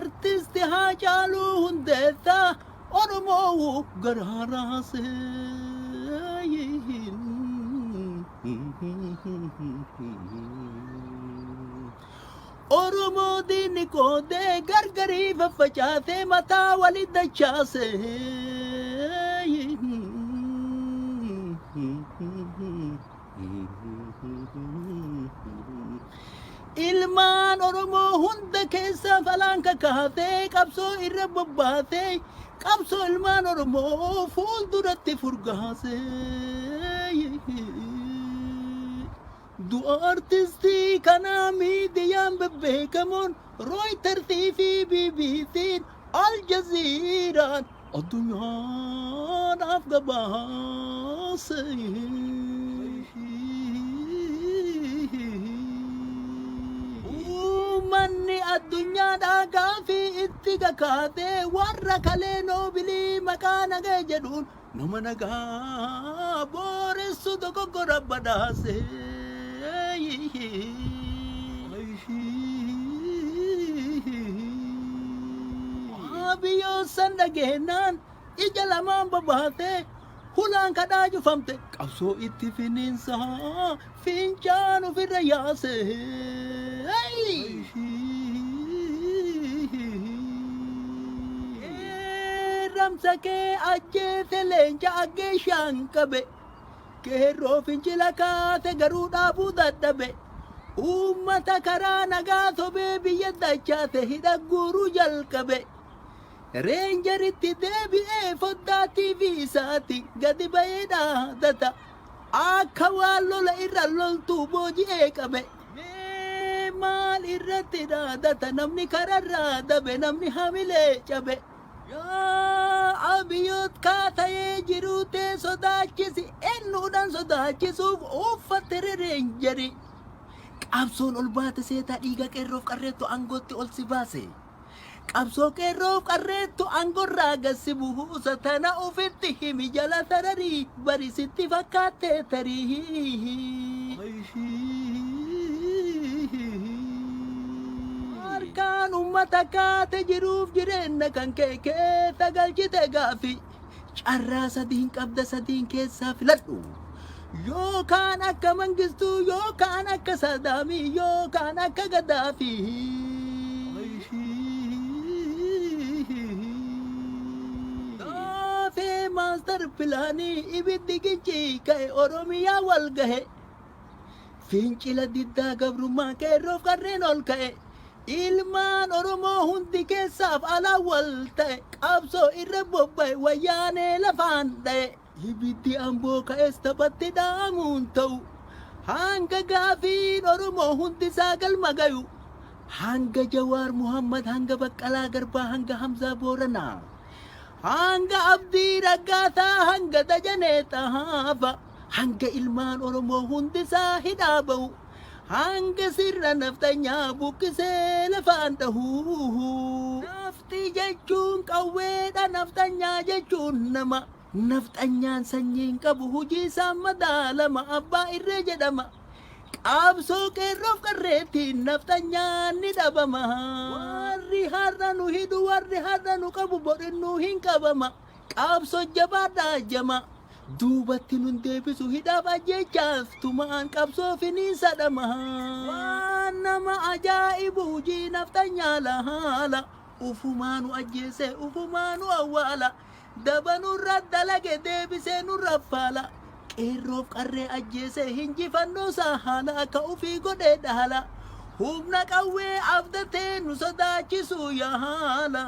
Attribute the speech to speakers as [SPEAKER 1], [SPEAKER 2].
[SPEAKER 1] artisti haa Caalu hundeessaa oromoo garaa raasee. Oromoo diinni qoodee gargarii faffacaasee mataa walit dachaasee. Ilmaan oromoo hunda keessa falaan kakaatee qabsoo irra bobbaatee qabsoo ilmaan oromoo fuulduratti furgaasee. Du'a artistii kanaa miidiyaan bebbeekamoon Rooyitarsii fi BBC'n Aljaziiraan addunyaadhaaf gabaase. Uummanni addunyaadhaa gaafii itti kakaatee warra kalee noobilii maqaa nagaa jedhuun nama nagaa booressu dogoggora badhaase. Biyyoo san dhageenyaan ija lamaan babaatee hulaan kadhaa cufamte qabsoo itti finiinsaa fincaan ofirra yaase. Ramsa kee ajjeese leenca aggeeshaan qabe keerroo fincila kaate garuu dhaabuu dadhabe. Uummata karaa nagaa sobee biyya dachaase hidha guuruu jalqabe. Reenjeritti deebi'ee foddaa TV isaati gadi ba'ee dhaadata akka waan lola irra loltuu booji'ee qabe. Maal irratti dhaadata namni kararraa dabe namni hamilee cabe. Yaa abiyyoot kaatayee jiruutee sodaachisi ennuudhaan sodaachisuuf uffatte reenjeri. Qabsoon ol baate seetaa dhiiga qeerroof qarreettu aangootti ol si baase. Qabsoo qeerroof qarreettu aangorraa gassi buusa tana ofitti himi jala tararii barisitti fakkaattee tarii. Harkaan uummata kaate jiruuf jireenya kan kee keessa galchite gaafi carraa sadiin qabda sadiin keessaa filadhu. Yookaan akka Mangistuu yookaan akka Sadaamii yookaan akka Gaddaafii. Daafee maastar pilaanii ibiddi gincii ka'e Oromiyaa wal gahe. Fincila diddaa gabrummaa qeerroof qarreen ol ka'e. Ilmaan Oromoo hundi keessaaf alaa wal ta'e qabsoo irra bobba'e wayyaanee lafaan dha'e. Ibiddi amboo ka'es taphatti dhaamuun ta'u hanga gaafiin Oromoo hundi galma gayu hanga Jawaar Muhammad hanga Baqqalaa Garbaa hanga Hamzaa Booranaa hanga Abdii Raggaasaa hanga Dajanee Xahaafa hanga ilmaan Oromoo hundi hidhaa ba'u hanga sirra naftanyaa buqqisee lafaan dhahu. Nafti jechuun qawweedha naftanyaa jechuun nama. Naftanyaan sanyiin qabu hujii isaan madaalama abbaa irree jedhama. Qabsoo qeerroof qarreettiin naftanyaan ni dhabama. Warri har'a nu hidhu warri har'a nu qabu borin nu hin qabama. Qabsoo jabaadhaa jama. Duubatti nun deebisu hidhaaf ajjechaaf tumaan qabsoo finiinsa dhama. Waan nama ajaa'ibu hujii naftanyaa lahaala. Ufumaanu ajjeese ufumaanu awwaala. Dabanurra dalage deebisee nurra faala qeerroof qarree ajjeese hinjifannoo haala akka ufii godhee dhaala humna qawwee abdatee nu sodaachisu yaala.